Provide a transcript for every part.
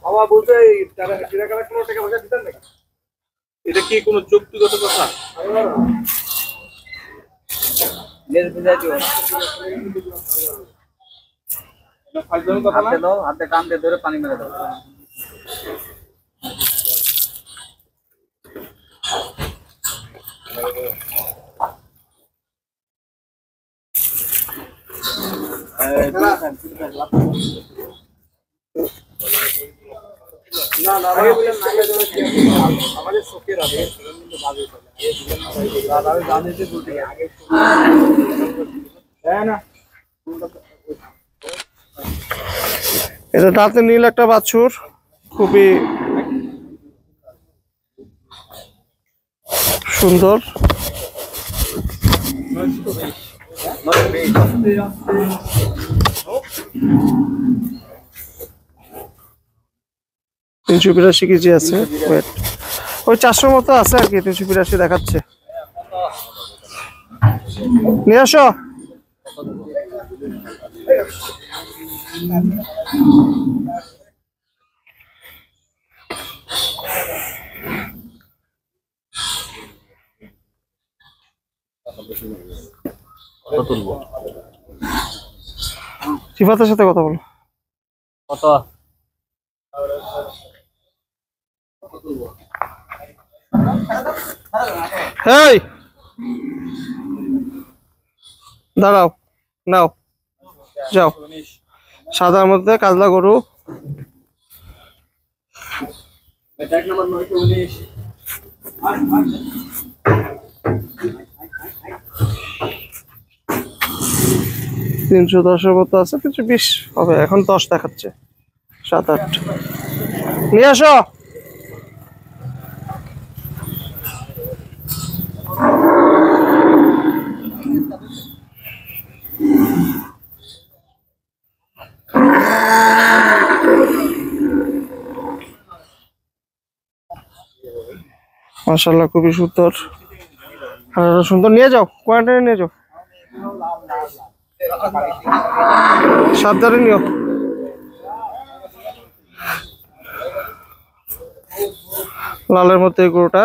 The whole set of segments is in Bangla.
বাবা বলতে টাকা কালেক্ট করে টাকা পয়সা দিতেন নাকি? এটা কি কোনো যুক্তিগত কথা? হাতে টান দিয়ে ধরে পানি মেরে দাও। না না আমাদের শোকের আগে কিন্তু বাজে চলে আমি জানি যে দুটি আগে হ্যাঁ না এটা দাঁতে নীল একটা বাছুর, খুবই সুন্দর। তিনশো 82 কেজি আছে ওয়েট, ওই 400 মতো আছে আর কি। 382 দেখাচ্ছে। নিয়ে আসো। সিফাতের সাথে কথা বলো। কত? হেই দাঁড়াও, নাও যাও। সাদার মধ্যে কাজলা গরু, এক নম্বর 919 310 মতো আছে, 320 হবে এখন। 10 দেখাচ্ছে, 7-8। নিয়ে আসো। মাশাআল্লাহ খুবই সুন্দর, সুন্দর। নিয়ে যাও, কোয়ান্টারে নিয়ে যাও, সাবধানে নিও। লালের মধ্যে এই গরুটা।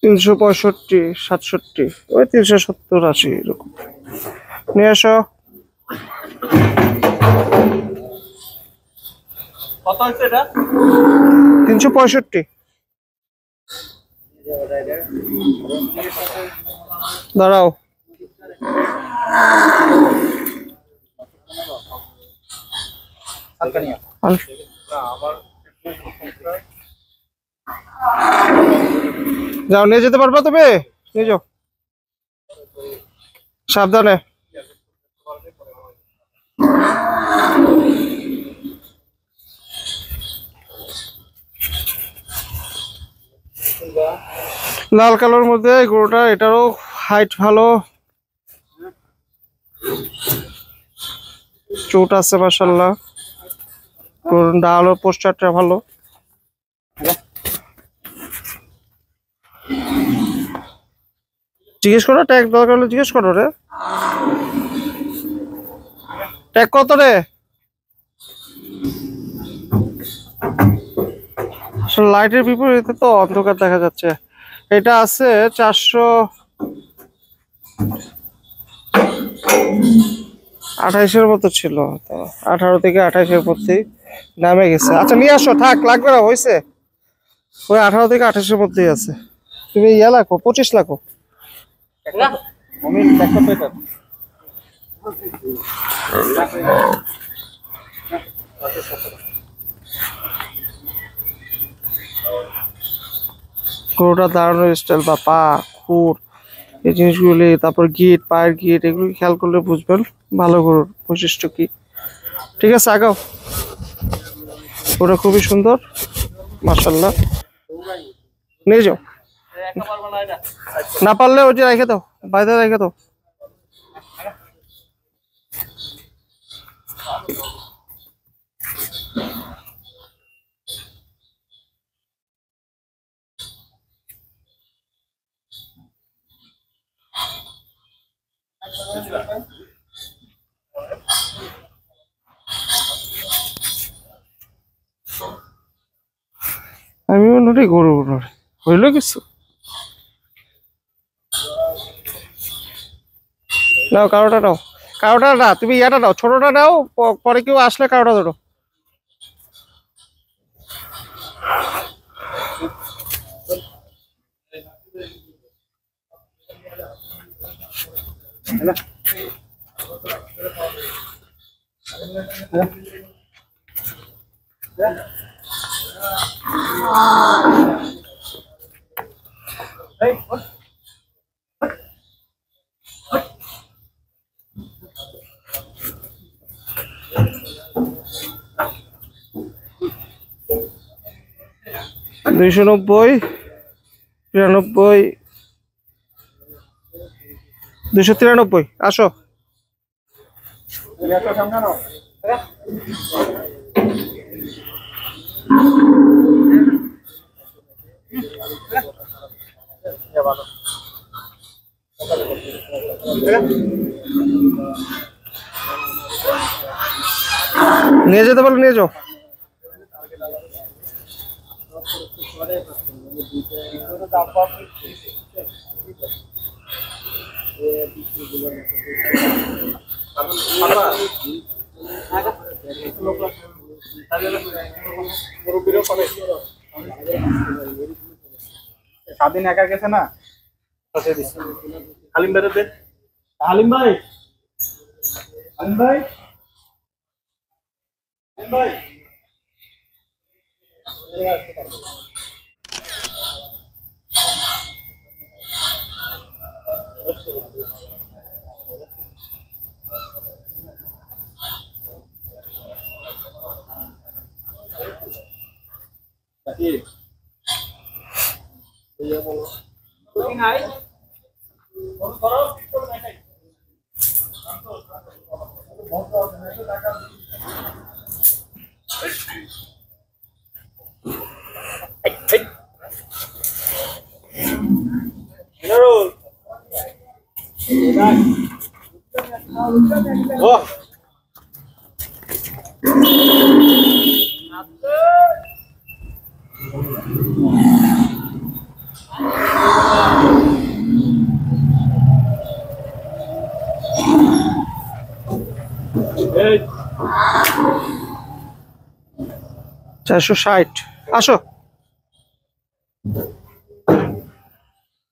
তিনশো 65, 67, ওই 370, 80 এরকম। নিয়ে আসো। কত হচ্ছে এটা? 365। দাঁড়াও, যাও, নিয়ে যেতে পারবা তবে? নিয়ে যাও, সাবধানে। লাল কালোর মধ্যে গরুটা, এটারও হাইট ভালো, চোট আছে মাশাআল্লাহ। গরুর ডাল ও পোস্টারটা ভালো। জিজ্ঞেস করো, ট্যাগ দরকার হলে জিজ্ঞেস করো রে। ট্যাগ কত রে? আসলে লাইটের বিপরীতে তো অন্ধকার দেখা যাচ্ছে। এটা আছে 428-এর মতো ছিল, তো 18 থেকে 28-এর মধ্যেই নামে গেছে। আচ্ছা নিয়ে আসো, থাক লাগবে না, হয়েছে। ওই 18 থেকে 28-এর মধ্যেই আছে। তুমি ইয়া লাগো 25 লাগো। গরুটা দাঁড়ানোর স্টাইল বা পা, খুর, এই জিনিসগুলি, তারপর গিট, পায়ের গিট, এগুলো খেয়াল করলে বুঝবেন ভালো গরুর বৈশিষ্ট্য কি। ঠিক আছে, আগাও। ওটা খুবই সুন্দর, মাশাআল্লাহ। নিয়ে যাও, না পারলে ওই যে রেখে দাও, বাইরে রেখে দাও। আমি মনে হয় গরু হইলো কিছু। নাও কারোটা নাও, কারোটা না, তুমি ইয়াটা নাও, ছোটটা নাও, পরে কেউ আসলে কারোটা ধরো। দুইশো 90, 93, 293, আসো। নিয়ে যেতে বলো, নিয়ে যাও। স্বাধীন একা গেছে না, হালিম বেরোতে, হালিম ভাই, হালিম ভাই, হালিম ভাই। এই 460, আসো।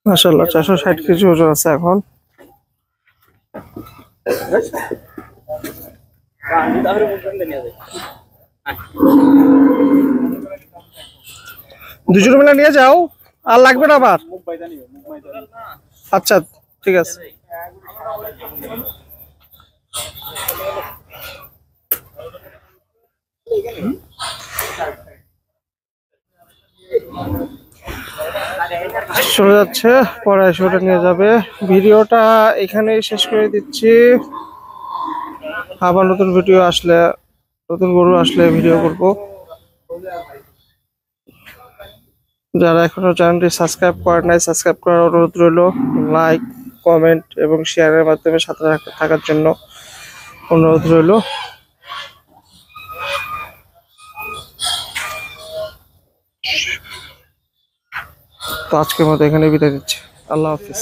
মাশাআল্লাহ 460 কেজি ওজন আছে এখন। দুজন মিলে নিয়ে যাও, আর লাগবে না আবার। আচ্ছা ঠিক আছে। চলে যাচ্ছে, পরে এসে ওটা নিয়ে যাবে। ভিডিওটা এখানেই শেষ করে দিচ্ছি। আবার নতুন ভিডিও আসলে, নতুন গরু আসলে ভিডিও করব। যারা এখনো চ্যানেলটি সাবস্ক্রাইব করেন নাই, সাবস্ক্রাইব করার অনুরোধ রইল। লাইক, কমেন্ট এবং শেয়ারের মাধ্যমে সাথে থাকার জন্য অনুরোধ রইল। তো আজকের মতো এখানে বিদায় নিচ্ছি, আল্লাহ হাফিজ।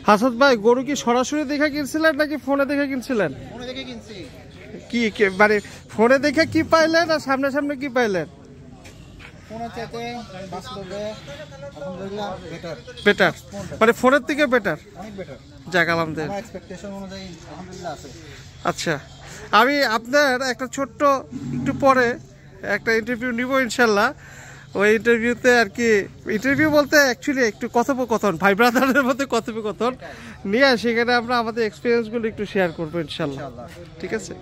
হাসাদ ভাই, গরু কি সরাসরি দেখে কিনছিলেন নাকি ফোনে দেখে কিনছিলেন? ফোনে দেখে কিনছি। মানে ফোনে দেখে কি পাইলেন আর সামনে সামনে কি পাইলেন? ফোনে চাইতে বাস্তবে আলহামদুলিল্লাহ বেটার। বেটার মানে ফোনের থেকে বেটার, অনেক বেটার। যাক আলহামদুলিল্লাহ, আমার এক্সপেকটেশন অনুযায়ী আলহামদুলিল্লাহ আছে। আচ্ছা, আমি আপনার একটা ছোট্ট একটু পরে একটা ইন্টারভিউ নিব ইনশাল্লাহ। ওই ইন্টারভিউতে আর কি, ইন্টারভিউ বলতে অ্যাকচুয়ালি একটু কথোপকথন, ভাই ব্রাদারের মধ্যে কথোপকথন নিয়ে সেখানে আমরা আমাদের এক্সপিরিয়েন্সগুলো একটু শেয়ার করবো ইনশাল্লাহ। ঠিক আছে।